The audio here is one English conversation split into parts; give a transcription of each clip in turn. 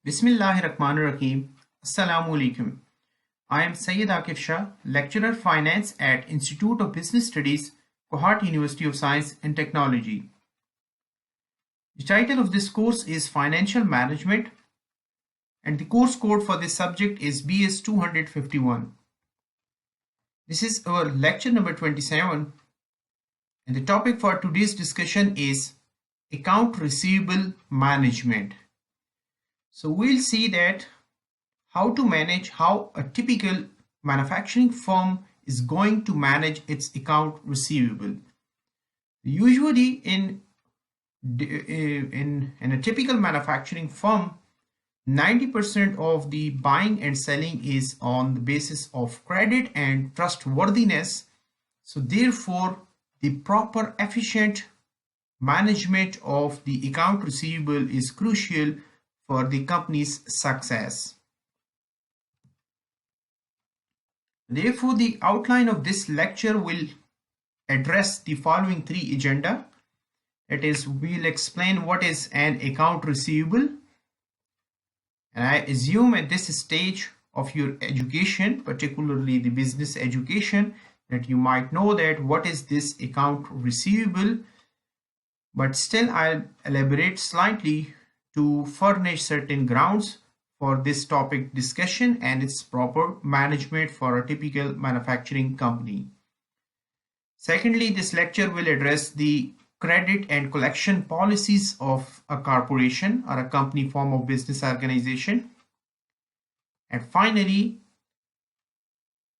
Bismillahirrahmanirrahim. Assalamu alaikum. I am Sayyid Akif Shah, lecturer finance at Institute of Business Studies, Kohat University of Science and Technology. The title of this course is Financial Management and the course code for this subject is BS 251. This is our lecture number 27 and the topic for today's discussion is account receivable management. So we'll see that how a typical manufacturing firm is going to manage its account receivable. Usually in a typical manufacturing firm, 90% of the buying and selling is on the basis of credit and trustworthiness. So therefore, the proper efficient management of the account receivable is crucial for the company's success. Therefore, the outline of this lecture will address the following three agenda. That is, we'll explain what is an account receivable. And I assume at this stage of your education, particularly the business education, that you might know that what is this account receivable. But still, I'll elaborate slightly to furnish certain grounds for this topic discussion and its proper management for a typical manufacturing company. Secondly, this lecture will address the credit and collection policies of a corporation or a company form of business organization. And finally,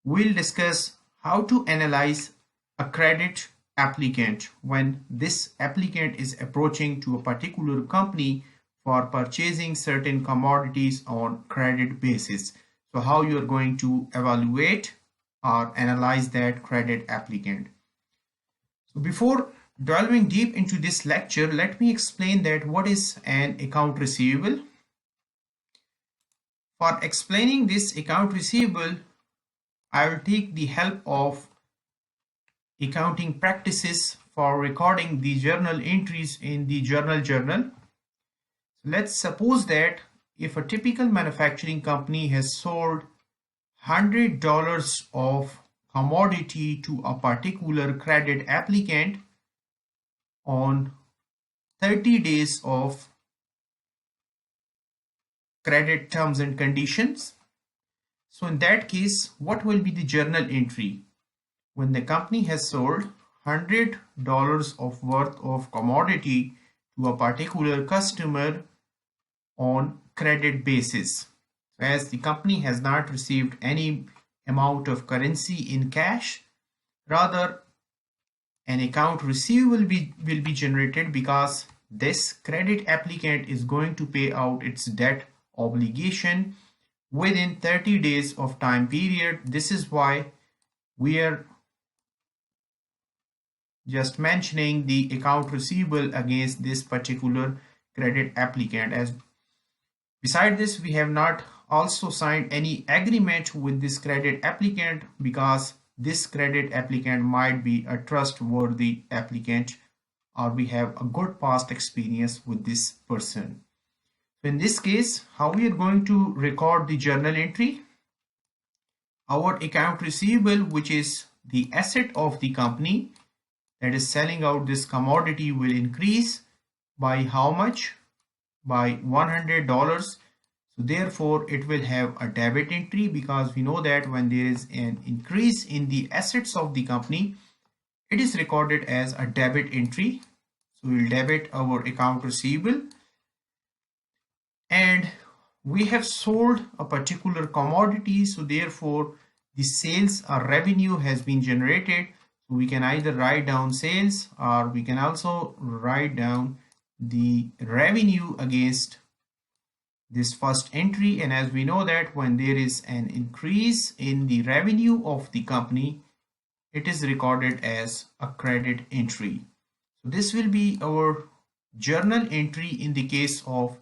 we'll discuss how to analyze a credit applicant when this applicant is approaching to a particular company for purchasing certain commodities on credit basis. So how you're going to evaluate or analyze that credit applicant. So before delving deep into this lecture, let me explain that what is an account receivable. For explaining this account receivable, I will take the help of accounting practices for recording the journal entries in the journal. Let's suppose that if a typical manufacturing company has sold $100 of commodity to a particular credit applicant on 30 days of credit terms and conditions. So in that case, what will be the journal entry? When the company has sold $100 of worth of commodity to a particular customer on credit basis. As the company has not received any amount of currency in cash, rather an account receivable will be generated because this credit applicant is going to pay out its debt obligation within 30 days of time period. This is why we are just mentioning the account receivable against this particular credit applicant. As beside this, we have not also signed any agreement with this credit applicant because this credit applicant might be a trustworthy applicant or we have a good past experience with this person. In this case, how we are going to record the journal entry? Our account receivable, which is the asset of the company that is selling out this commodity, will increase by how much? By $100. So therefore, it will have a debit entry because we know that when there is an increase in the assets of the company, it is recorded as a debit entry. So we will debit our account receivable. And we have sold a particular commodity. So therefore, the sales or revenue has been generated. So we can either write down sales or we can also write down the revenue against this first entry. And as we know that when there is an increase in the revenue of the company, it is recorded as a credit entry. So this will be our journal entry in the case of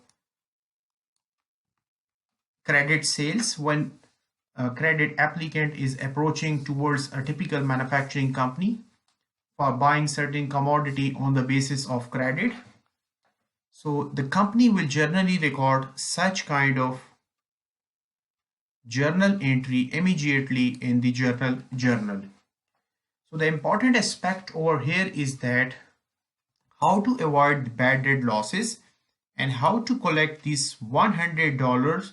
credit sales when a credit applicant is approaching towards a typical manufacturing company for buying certain commodity on the basis of credit. So the company will generally record such kind of journal entry immediately in the journal. So the important aspect over here is that how to avoid bad debt losses and how to collect these $100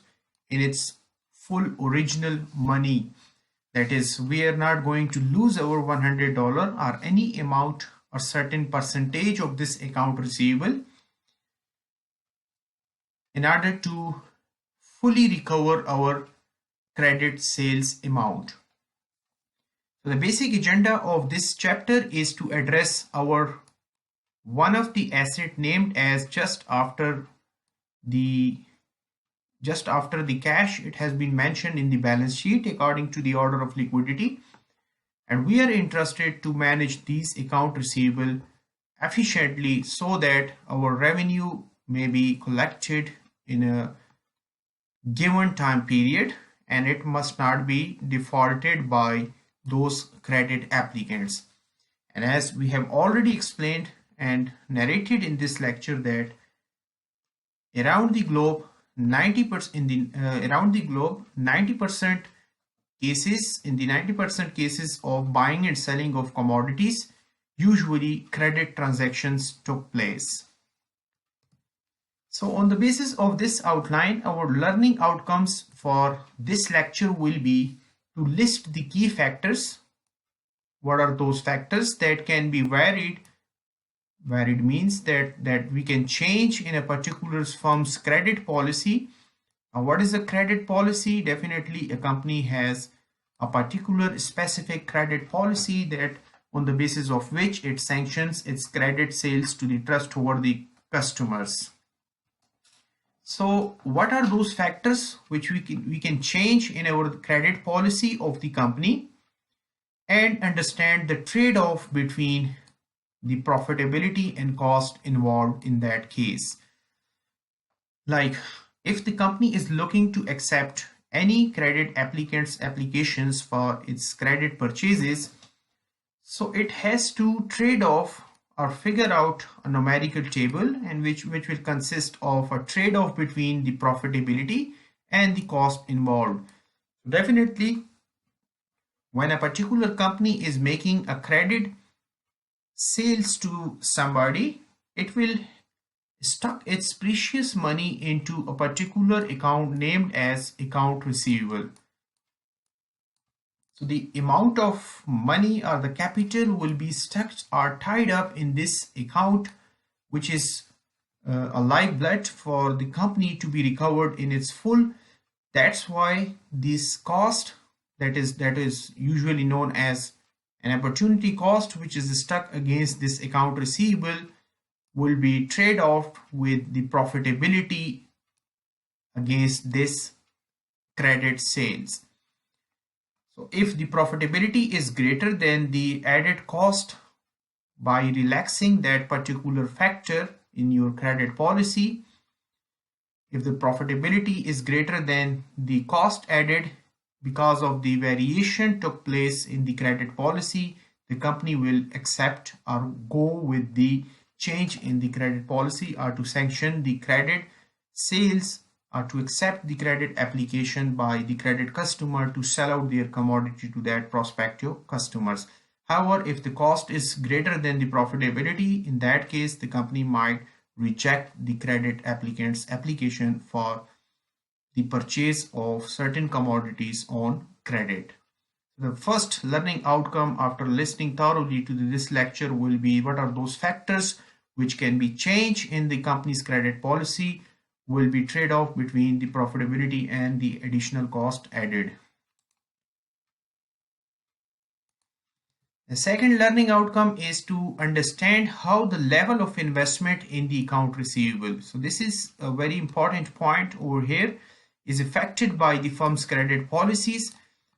in its full original money. That is, we are not going to lose our $100 or any amount or certain percentage of this account receivable in order to fully recover our credit sales amount. So the basic agenda of this chapter is to address our one of the asset named as just after the cash. It has been mentioned in the balance sheet according to the order of liquidity, and we are interested to manage these account receivable efficiently so that our revenue may be collected in a given time period and it must not be defaulted by those credit applicants. And as we have already explained and narrated in this lecture, that around the globe 90% cases of buying and selling of commodities, usually credit transactions took place. So on the basis of this outline, our learning outcomes for this lecture will be to list the key factors. What are those factors that can be varied? Varied means that we can change in a particular firm's credit policy. Now, what is a credit policy? Definitely a company has a particular specific credit policy that on the basis of which it sanctions its credit sales to the trustworthy customers. So what are those factors which we can change in our credit policy of the company and understand the trade-off between the profitability and cost involved in that case. Like if the company is looking to accept any credit applicant's applications for its credit purchases, so it has to trade off or figure out a numerical table, and which will consist of a trade-off between the profitability and the cost involved. Definitely, when a particular company is making a credit sales to somebody, it will stuck its precious money into a particular account named as account receivable. So the amount of money or the capital will be stuck or tied up in this account, which is a lifeblood for the company to be recovered in its full. That's why this cost that is usually known as an opportunity cost, which is stuck against this account receivable, will be trade off with the profitability against this credit sales. So if the profitability is greater than the added cost by relaxing that particular factor in your credit policy, if the profitability is greater than the cost added because of the variation took place in the credit policy, the company will accept or go with the change in the credit policy, or to sanction the credit sales, or to accept the credit application by the credit customer to sell out their commodity to that prospective customers. However, if the cost is greater than the profitability, in that case the company might reject the credit applicant's application for the purchase of certain commodities on credit. The first learning outcome after listening thoroughly to this lecture will be what are those factors which can be changed in the company's credit policy, will be trade-off between the profitability and the additional cost added. The second learning outcome is to understand how the level of investment in the account receivable. So this is a very important point over here, is affected by the firm's credit policies.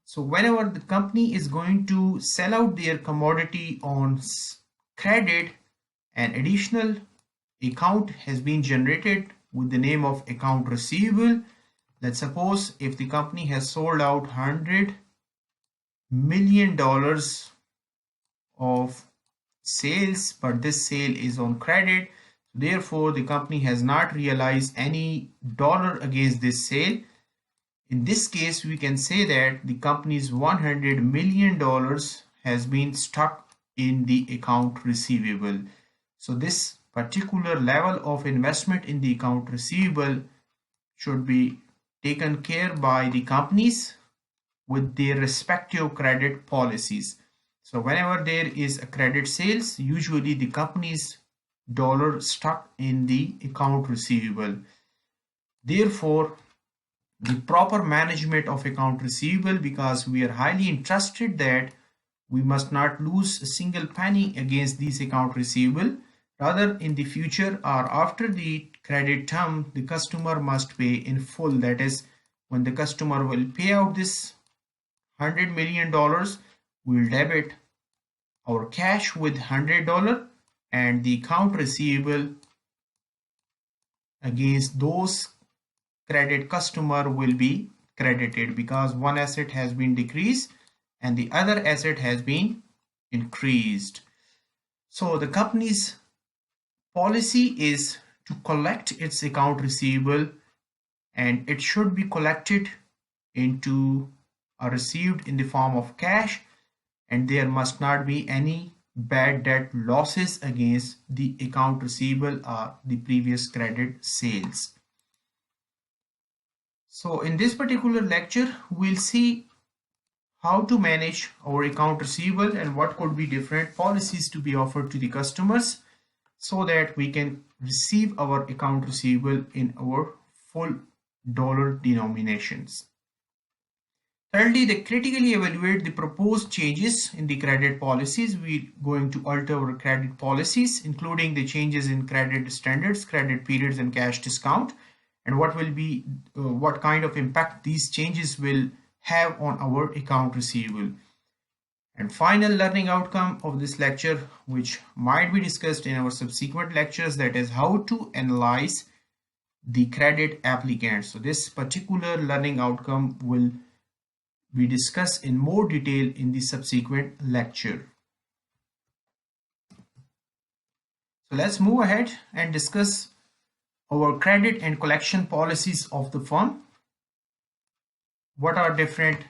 So whenever the company is going to sell out their commodity on credit, an additional account has been generated with the name of account receivable. Let's suppose if the company has sold out $100 million of sales, but this sale is on credit. Therefore, the company has not realized any dollar against this sale. In this case, we can say that the company's $100 million has been stuck in the account receivable. So this particular level of investment in the account receivable should be taken care by the companies with their respective credit policies. So whenever there is a credit sales, usually the company's dollar stuck in the account receivable. Therefore, the proper management of account receivable, because we are highly interested that we must not lose a single penny against these account receivable. Rather, in the future or after the credit term, the customer must pay in full. That is, when the customer will pay out this $100 million, we'll debit our cash with $100 and the account receivable against those credit customer will be credited, because one asset has been decreased and the other asset has been increased. So the company's policy is to collect its account receivable, and it should be collected into or received in the form of cash, and there must not be any bad debt losses against the account receivable or the previous credit sales. So in this particular lecture, we'll see how to manage our account receivable and what could be different policies to be offered to the customers so that we can receive our account receivable in our full dollar denominations. Thirdly, they critically evaluate the proposed changes in the credit policies. We're going to alter our credit policies, including the changes in credit standards, credit periods, and cash discount, and what kind of impact these changes will have on our account receivable. And final learning outcome of this lecture, which might be discussed in our subsequent lectures, that is how to analyze the credit applicant. So this particular learning outcome will be discussed in more detail in the subsequent lecture. So let's move ahead and discuss our credit and collection policies of the firm. What are different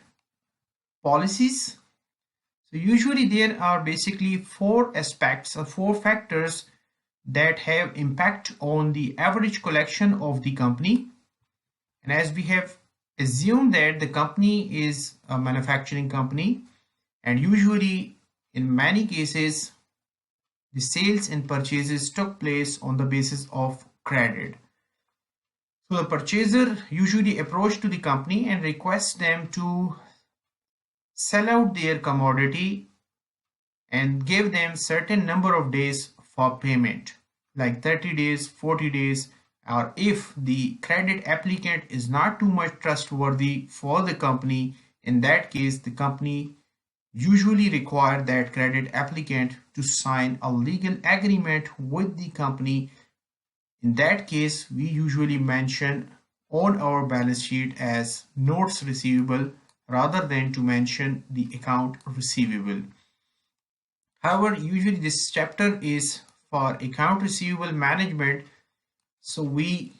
policies? So usually there are basically four aspects or four factors that have impact on the average collection of the company. And as we have assumed that the company is a manufacturing company, and usually in many cases the sales and purchases took place on the basis of credit. So the purchaser usually approach to the company and requests them to sell out their commodity and give them certain number of days for payment, like 30 days, 40 days, or if the credit applicant is not too much trustworthy for the company, in that case the company usually require that credit applicant to sign a legal agreement with the company. In that case, we usually mention on our balance sheet as notes receivable rather than to mention the account receivable. However, usually this chapter is for account receivable management, so we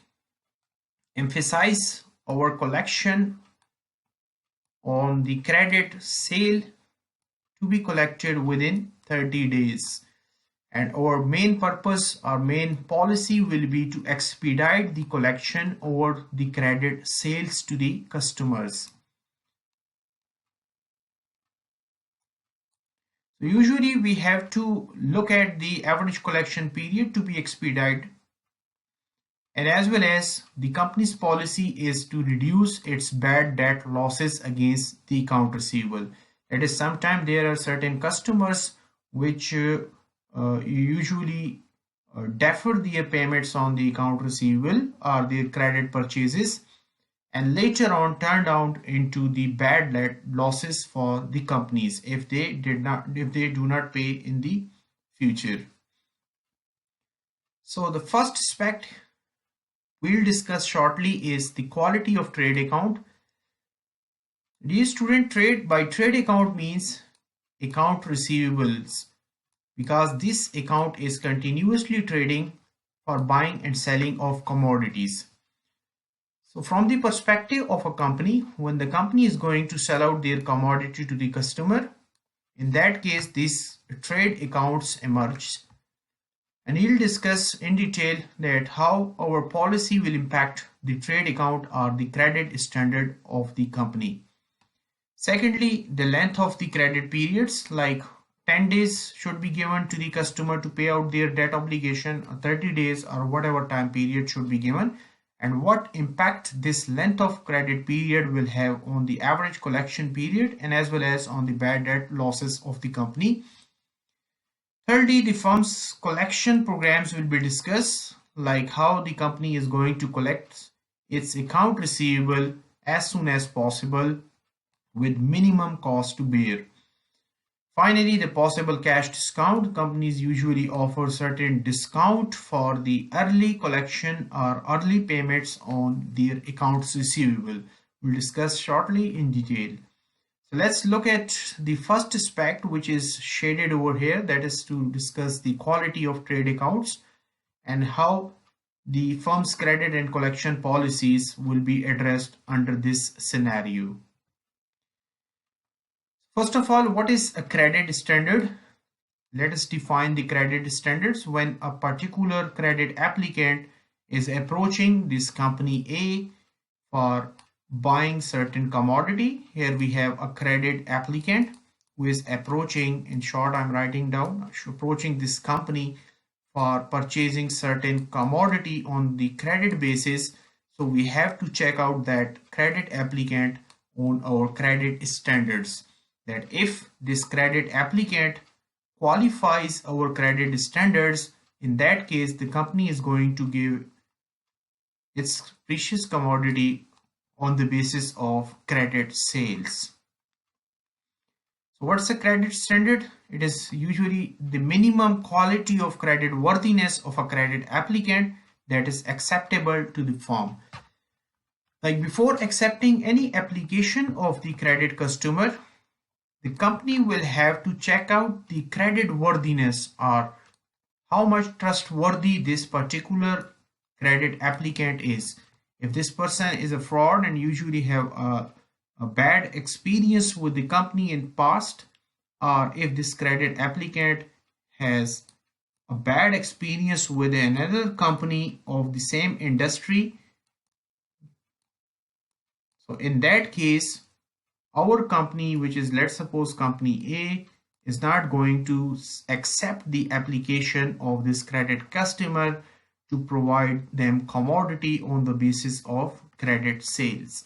emphasize our collection on the credit sale to be collected within 30 days. And our main purpose, our main policy will be to expedite the collection over the credit sales to the customers. So usually we have to look at the average collection period to be expedited, and as well as the company's policy is to reduce its bad debt losses against the account receivable. That is, sometimes there are certain customers which usually defer their payments on the account receivable or their credit purchases, and later on turned out into the bad debt losses for the companies if they do not pay in the future. So the first aspect we'll discuss shortly is the quality of trade account. Dear student, trade account means account receivables, because this account is continuously trading for buying and selling of commodities. So from the perspective of a company, when the company is going to sell out their commodity to the customer, in that case, these trade accounts emerge. And he'll discuss in detail that how our policy will impact the trade account or the credit standard of the company. Secondly, the length of the credit periods, like 10 days should be given to the customer to pay out their debt obligation, or 30 days or whatever time period should be given, and what impact this length of credit period will have on the average collection period and as well as on the bad debt losses of the company. Thirdly, the firm's collection programs will be discussed, like how the company is going to collect its account receivable as soon as possible with minimum cost to bear. Finally, the possible cash discount. Companies usually offer certain discount for the early collection or early payments on their accounts receivable. We'll discuss shortly in detail. So let's look at the first aspect, which is shaded over here, that is to discuss the quality of trade accounts and how the firm's credit and collection policies will be addressed under this scenario. First of all, what is a credit standard? Let us define the credit standards. When a particular credit applicant is approaching this company A for buying certain commodity, here we have a credit applicant who is approaching, in short I'm writing down, approaching this company for purchasing certain commodity on the credit basis. So we have to check out that credit applicant on our credit standards, that if this credit applicant qualifies our credit standards, in that case the company is going to give its precious commodity on the basis of credit sales. So what's a credit standard? It is usually the minimum quality of credit worthiness of a credit applicant that is acceptable to the firm. Like before accepting any application of the credit customer, the company will have to check out the credit worthiness or how much trustworthy this particular credit applicant is. If this person is a fraud and usually have a bad experience with the company in past, or if this credit applicant has a bad experience with another company of the same industry, so in that case our company, which is, let's suppose, company A, is not going to accept the application of this credit customer to provide them commodity on the basis of credit sales.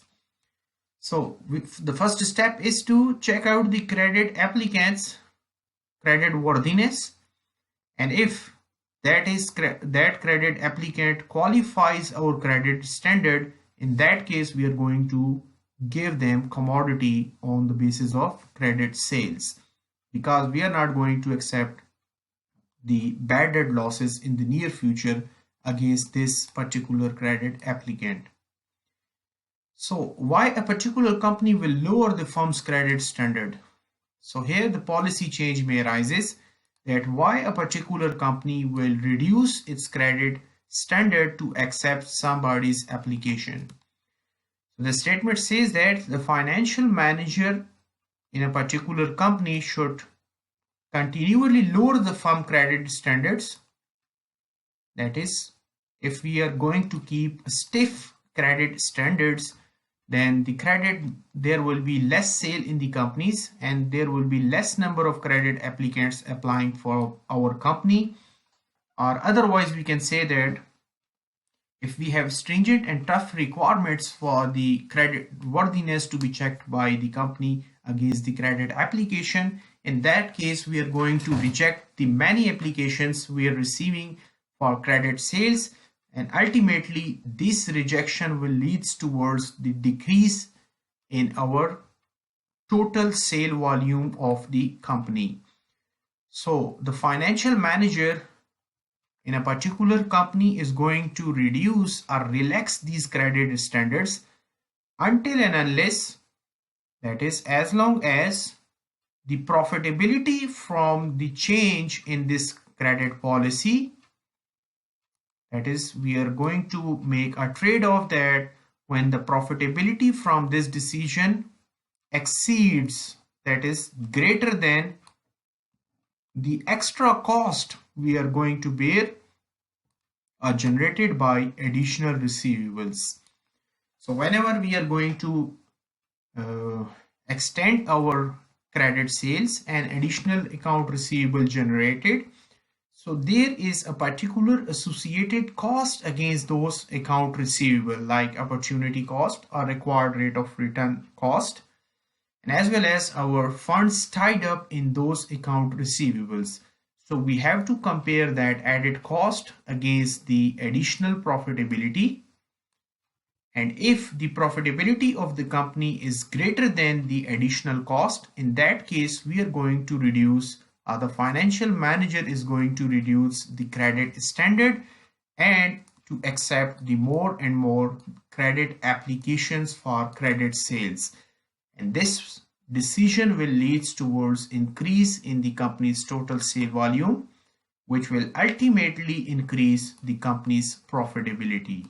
So the first step is to check out the credit applicant's credit worthiness, and if that credit applicant qualifies our credit standard, in that case we are going to give them commodity on the basis of credit sales, because we are not going to accept the bad debt losses in the near future against this particular credit applicant. So why a particular company will lower the firm's credit standard? So here the policy change may arises, that why a particular company will reduce its credit standard to accept somebody's application. The statement says that the financial manager in a particular company should continually lower the firm credit standards. That is, if we are going to keep stiff credit standards, then there will be less sale in the companies and there will be less number of credit applicants applying for our company. Or otherwise we can say that if we have stringent and tough requirements for the credit worthiness to be checked by the company against the credit application, in that case we are going to reject the many applications we are receiving for credit sales, and ultimately this rejection will lead towards the decrease in our total sale volume of the company. So the financial manager in a particular company is going to reduce or relax these credit standards until and unless, that is, as long as the profitability from the change in this credit policy That is, we are going to make a trade-off that when the profitability from this decision exceeds, that is greater than the extra cost we are going to bear are generated by additional receivables. So whenever we are going to uh, extend our credit sales and additional account receivable generated, so there is a particular associated cost against those account receivable, like opportunity cost or required rate of return cost, and as well as our funds tied up in those account receivables. So we have to compare that added cost against the additional profitability. And if the profitability of the company is greater than the additional cost, in that case, we are going to reduce, the financial manager is going to reduce the credit standard and to accept the more and more credit applications for credit sales. And this decision will lead towards increase in the company's total sale volume, which will ultimately increase the company's profitability.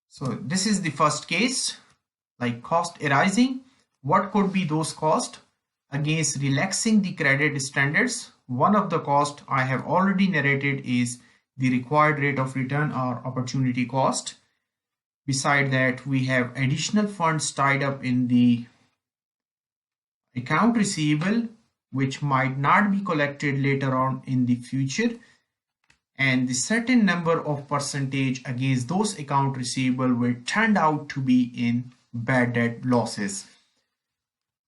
So this is the first case, like cost arising. What could be those costs against relaxing the credit standards? One of the costs I have already narrated is the required rate of return or opportunity cost. Beside that, we have additional funds tied up in the account receivable, which might not be collected later on in the future, and the certain number of percentage against those account receivable will turn out to be in bad debt losses.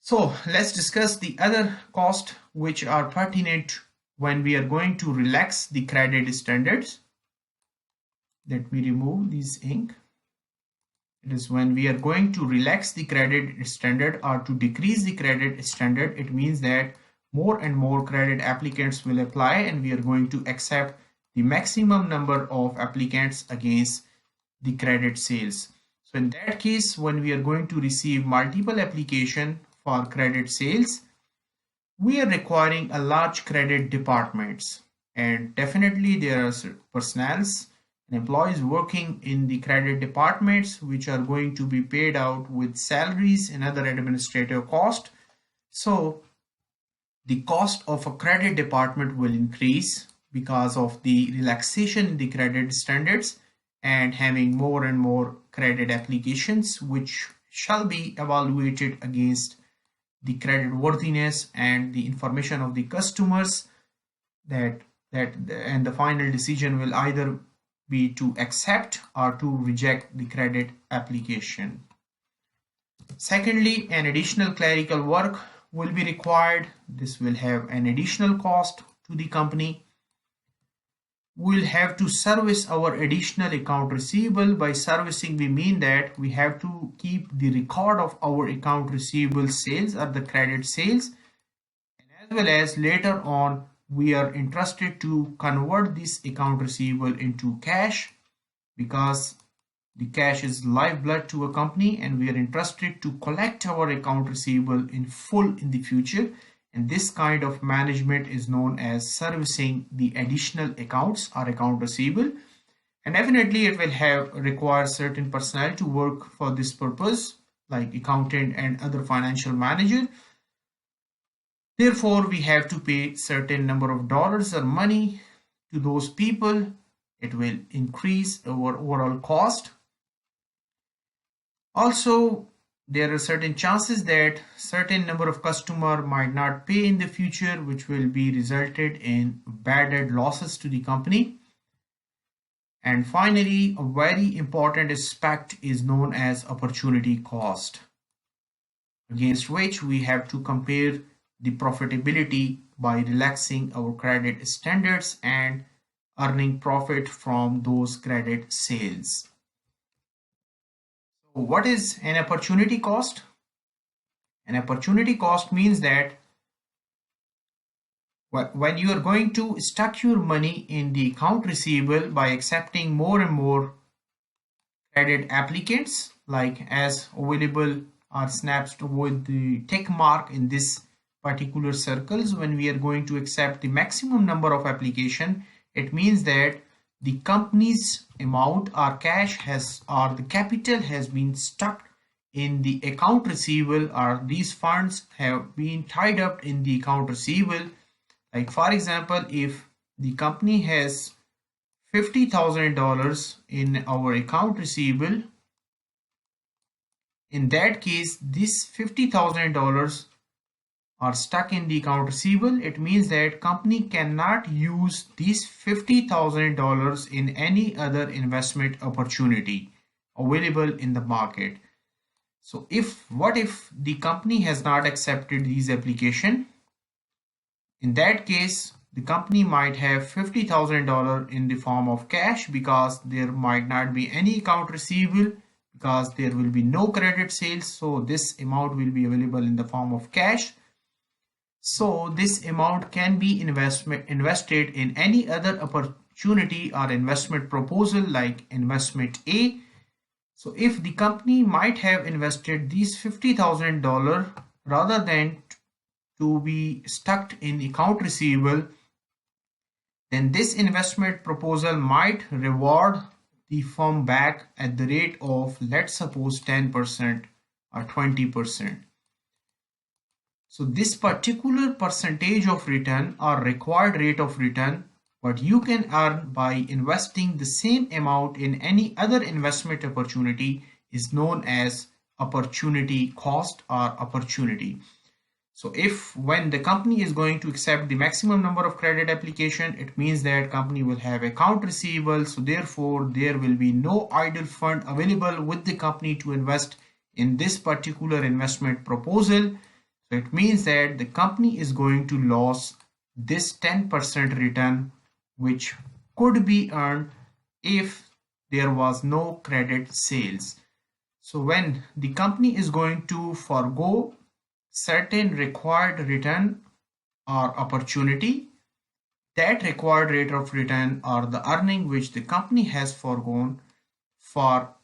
So let's discuss the other costs which are pertinent when we are going to relax the credit standards. Let me remove this ink. It is when we are going to relax the credit standard or to decrease the credit standard, it means that more and more credit applicants will apply and we are going to accept the maximum number of applicants against the credit sales. So in that case, when we are going to receive multiple application for credit sales, we are requiring a large credit departments, and definitely there are personnels and employees working in the credit departments which are going to be paid out with salaries and other administrative cost. So the cost of a credit department will increase because of the relaxation in the credit standards and having more and more credit applications which shall be evaluated against the credit worthiness and the information of the customers, and the final decision will either be to accept or to reject the credit application. Secondly, an additional clerical work will be required. This will have an additional cost to the company. We'll have to service our additional account receivable. By servicing, we mean that we have to keep the record of our account receivable sales or the credit sales, and as well as later on we are interested to convert this account receivable into cash, because the cash is lifeblood to a company and we are interested to collect our account receivable in full in the future. And this kind of management is known as servicing the additional accounts or account receivable. And definitely it will require certain personnel to work for this purpose, like accountant and other financial manager. Therefore, we have to pay certain number of dollars or money to those people. It will increase our overall cost. Also, there are certain chances that certain number of customer might not pay in the future, which will be resulted in bad debt losses to the company. And finally, a very important aspect is known as opportunity cost, against which we have to compare the profitability by relaxing our credit standards and earning profit from those credit sales. So what is an opportunity cost? An opportunity cost means that when you are going to stuck your money in the account receivable by accepting more and more credit applicants, like as available are snaps with the tick mark in this particular circles, when we are going to accept the maximum number of application, it means that the company's amount or cash has or the capital has been stuck in the account receivable, or these funds have been tied up in the account receivable. Like for example, if the company has $50,000 in our account receivable, in that case this $50,000 are stuck in the account receivable. It means that company cannot use these $50,000 in any other investment opportunity available in the market. So what if the company has not accepted these application? In that case, the company might have $50,000 in the form of cash, because there might not be any account receivable, because there will be no credit sales. So this amount will be available in the form of cash. So this amount can be invested in any other opportunity or investment proposal like investment A. So if the company might have invested these $50,000 rather than to be stuck in account receivable, then this investment proposal might reward the firm back at the rate of, let's suppose, 10% or 20%. So this particular percentage of return or required rate of return what you can earn by investing the same amount in any other investment opportunity is known as opportunity cost or opportunity. So if when the company is going to accept the maximum number of credit application, it means that company will have account receivable. So therefore there will be no idle fund available with the company to invest in this particular investment proposal. So it means that the company is going to lose this 10% return which could be earned if there was no credit sales. So when the company is going to forgo certain required return or opportunity, that required rate of return or the earning which the company has foregone for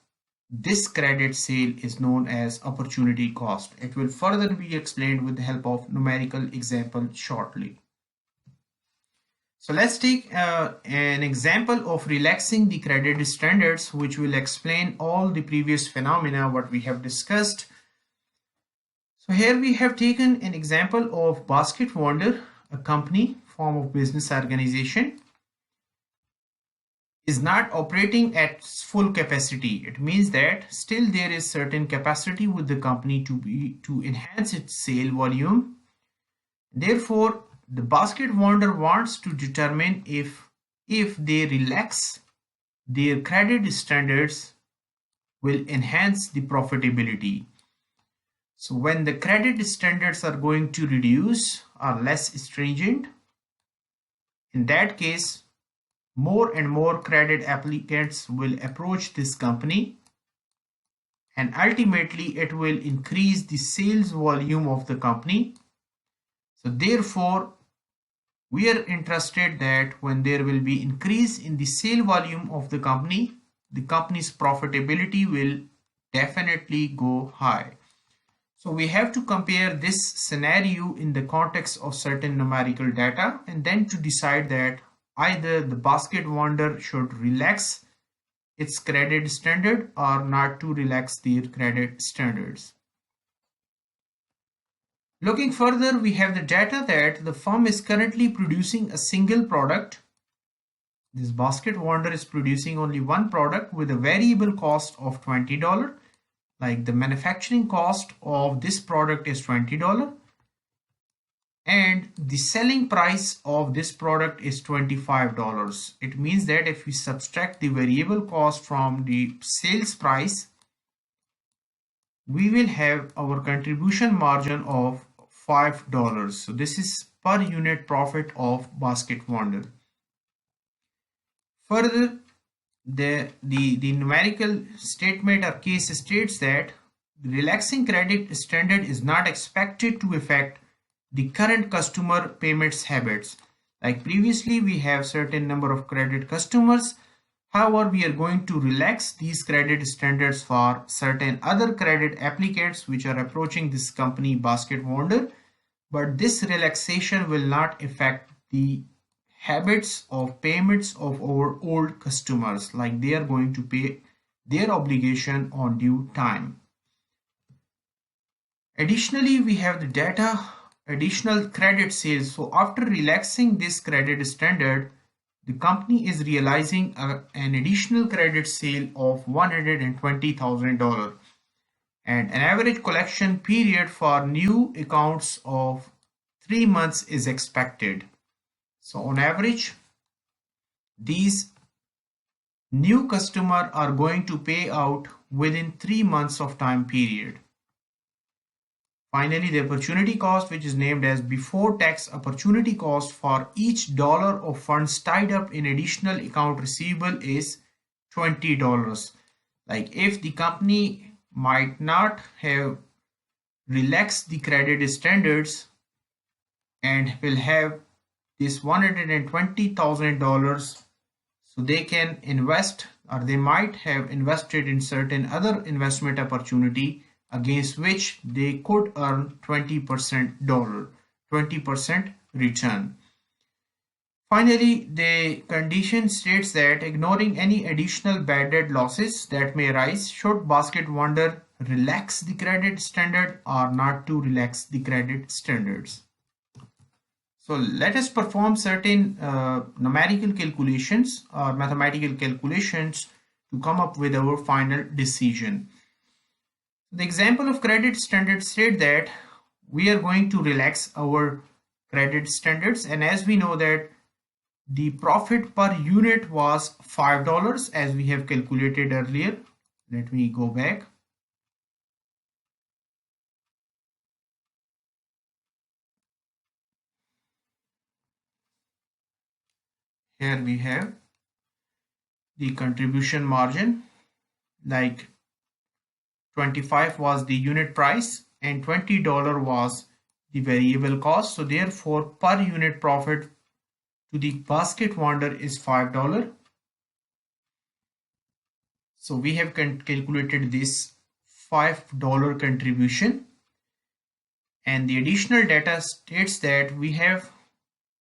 this credit sale is known as opportunity cost. It will further be explained with the help of numerical example shortly. So let's take an example of relaxing the credit standards, which will explain all the previous phenomena what we have discussed. So here we have taken an example of Basket Wonder, a company, form of business organization, is not operating at full capacity. It means that still there is certain capacity with the company to enhance its sale volume. Therefore, the Basket Wonder wants to determine if they relax their credit standards will enhance the profitability. So when the credit standards are going to reduce or less stringent, in that case more and more credit applicants will approach this company, and ultimately it will increase the sales volume of the company. So therefore we are interested that when there will be increase in the sale volume of the company's profitability will definitely go high. So we have to compare this scenario in the context of certain numerical data, and then to decide that either the Basket Wonder should relax its credit standard or not to relax their credit standards. Looking further, we have the data that the firm is currently producing a single product. This Basket Wonder is producing only one product with a variable cost of $20. Like the manufacturing cost of this product is $20 and the selling price of this product is $25. It means that if we subtract the variable cost from the sales price, we will have our contribution margin of $5. So this is per unit profit of Basket Wonder. Further, the numerical statement or case states that relaxing credit standard is not expected to affect the current customer payments habits. Like previously we have certain number of credit customers. However, we are going to relax these credit standards for certain other credit applicants which are approaching this company Basket Wonder, but this relaxation will not affect the habits of payments of our old customers, like they are going to pay their obligation on due time. Additionally, we have the data additional credit sales. So after relaxing this credit standard, the company is realizing an additional credit sale of $120,000, and an average collection period for new accounts of 3 months is expected. So on average, these new customers are going to pay out within 3 months of time period. Finally, the opportunity cost, which is named as before tax opportunity cost for each dollar of funds tied up in additional account receivable, is $20. Like if the company might not have relaxed the credit standards and will have this $120,000, so they can invest, or they might have invested in certain other investment opportunity against which they could earn 20% return. Finally, the condition states that ignoring any additional bad debt losses that may arise should basket vendor relax the credit standard or not to relax the credit standards. So let us perform certain numerical calculations or mathematical calculations to come up with our final decision. The example of credit standard state that we are going to relax our credit standards, and as we know that the profit per unit was $5 as we have calculated earlier. Let me go back. Here we have the contribution margin, like 25 was the unit price and $20 was the variable cost. So therefore per unit profit to the basket vendor is $5. So we have calculated this $5 contribution, and the additional data states that we have,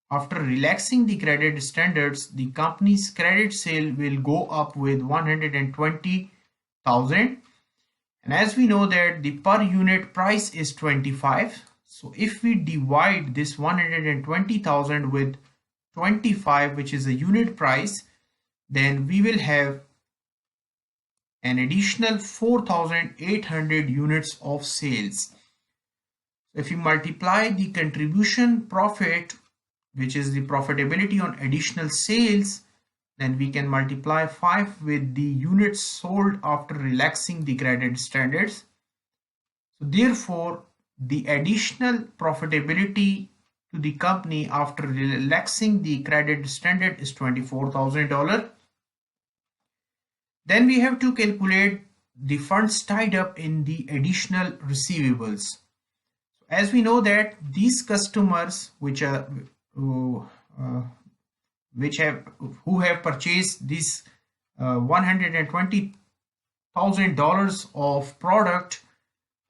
after relaxing the credit standards, the company's credit sale will go up with 120,000. And as we know that the per unit price is 25. So if we divide this 120,000 with 25, which is a unit price, then we will have an additional 4,800 units of sales. If you multiply the contribution profit, which is the profitability on additional sales, then we can multiply 5 with the units sold after relaxing the credit standards. So therefore, the additional profitability to the company after relaxing the credit standard is $24,000. Then we have to calculate the funds tied up in the additional receivables. As we know that these customers who have purchased this $120,000 of product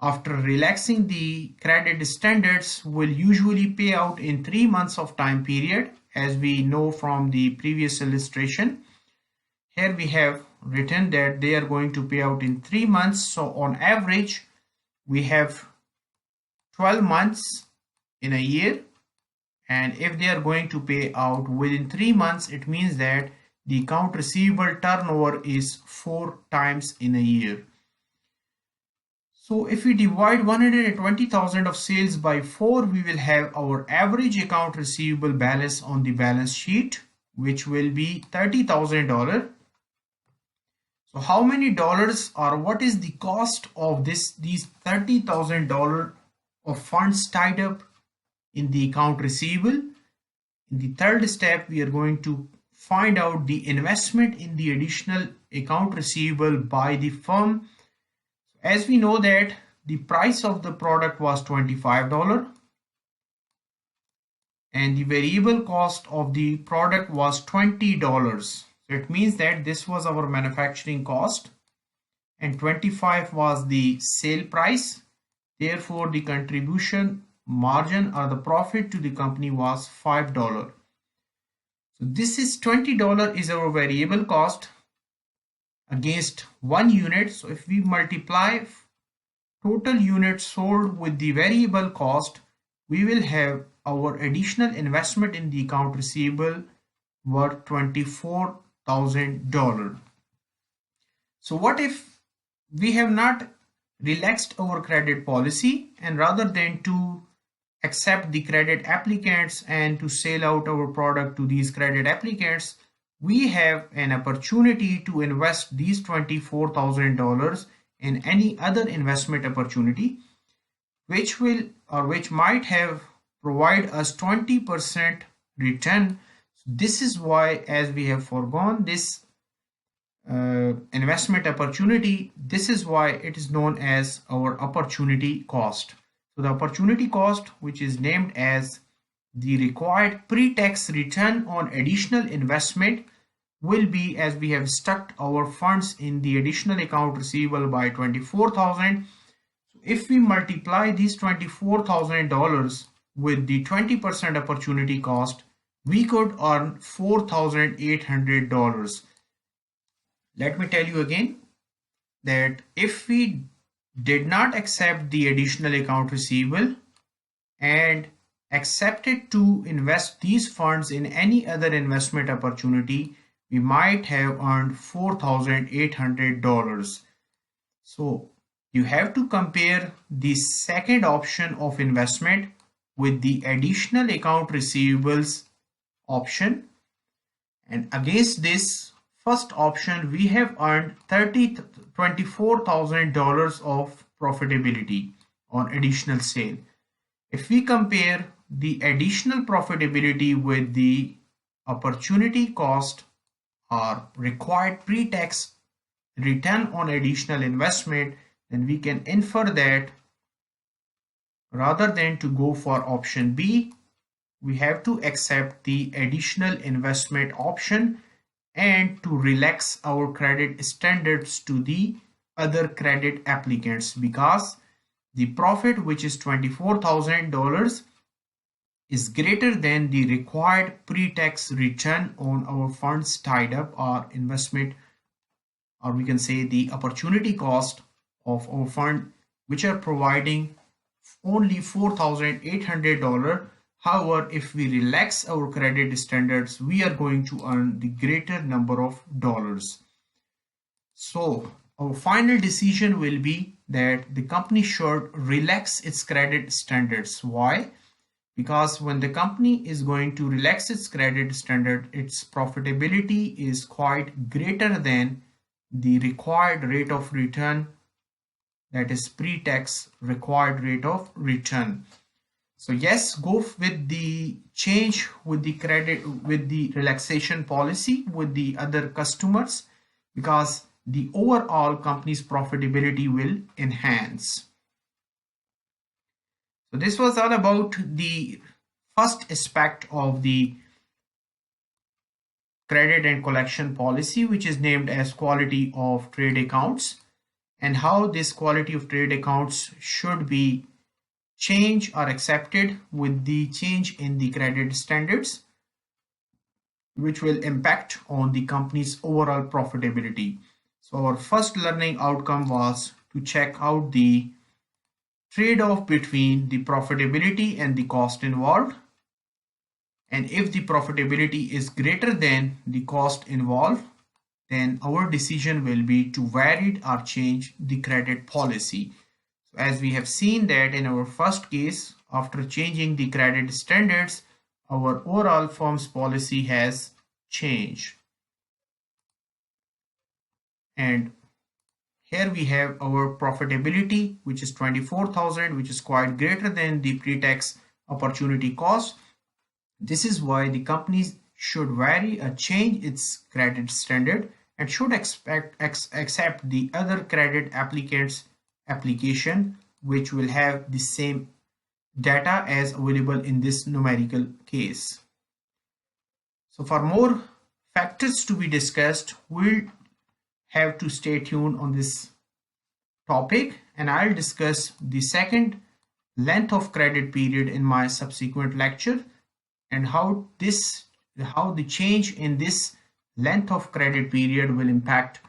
after relaxing the credit standards will usually pay out in 3 months of time period, as we know from the previous illustration. Here we have written that they are going to pay out in 3 months. So on average, we have 12 months in a year. And if they are going to pay out within 3 months, it means that the account receivable turnover is 4 times in a year. So if we divide 120,000 of sales by 4, we will have our average account receivable balance on the balance sheet, which will be $30,000. So how many dollars, or what is the cost of these $30,000 of funds tied up in the account receivable? In the third step, we are going to find out the investment in the additional account receivable by the firm. As we know that the price of the product was $25 and the variable cost of the product was $20. So it means that this was our manufacturing cost and 25 was the sale price. Therefore, the contribution margin or the profit to the company was $5. So this is $20 is our variable cost against 1 unit. So if we multiply total units sold with the variable cost, we will have our additional investment in the account receivable worth $24,000. So what if we have not relaxed our credit policy, and rather than to accept the credit applicants and to sell out our product to these credit applicants, we have an opportunity to invest these $24,000 in any other investment opportunity, which might have provide us 20% return. This is why, as we have foregone this investment opportunity, this is why it is known as our opportunity cost. So the opportunity cost, which is named as the required pre-tax return on additional investment, will be, as we have stuck our funds in the additional account receivable by 24,000. So if we multiply these $24,000 with the 20% opportunity cost, we could earn $4,800. Let me tell you again that if we did not accept the additional account receivable and accepted to invest these funds in any other investment opportunity, we might have earned $4,800. So you have to compare the second option of investment with the additional account receivables option, and against this first option we have earned $24,000 of profitability on additional sale. If we compare the additional profitability with the opportunity cost or required pre-tax return on additional investment, then we can infer that rather than to go for option B, we have to accept the additional investment option and to relax our credit standards to the other credit applicants, because the profit, which is $24,000, is greater than the required pre-tax return on our funds tied up or investment, or we can say the opportunity cost of our fund, which are providing only $4,800. However, if we relax our credit standards, we are going to earn the greater number of dollars. So our final decision will be that the company should relax its credit standards. Why? Because when the company is going to relax its credit standard, its profitability is quite greater than the required rate of return, that is pre-tax required rate of return. So yes, go with the change with the credit, with the relaxation policy with the other customers, because the overall company's profitability will enhance. So this was all about the first aspect of the credit and collection policy, which is named as quality of trade accounts, and how this quality of trade accounts should be changed or accepted with the change in the credit standards, which will impact on the company's overall profitability. So our first learning outcome was to check out the trade-off between the profitability and the cost involved, and if the profitability is greater than the cost involved, then our decision will be to vary or change the credit policy. So as we have seen that in our first case, after changing the credit standards, our overall firm's policy has changed. And here we have our profitability, which is 24,000, which is quite greater than the pre-tax opportunity cost. This is why the company should vary or change its credit standard and should accept the other credit applicants application, which will have the same data as available in this numerical case. So for more factors to be discussed, we'll have to stay tuned on this topic, and I'll discuss the second length of credit period in my subsequent lecture and how this how the change in this length of credit period will impact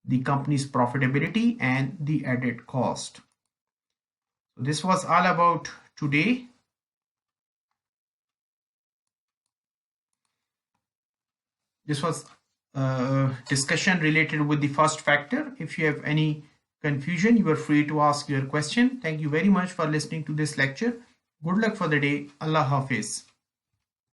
the company's profitability and the added cost. So this was all about today. This was a discussion related with the first factor. If you have any confusion, you are free to ask your question. Thank you very much for listening to this lecture. Good luck for the day. Allah Hafiz.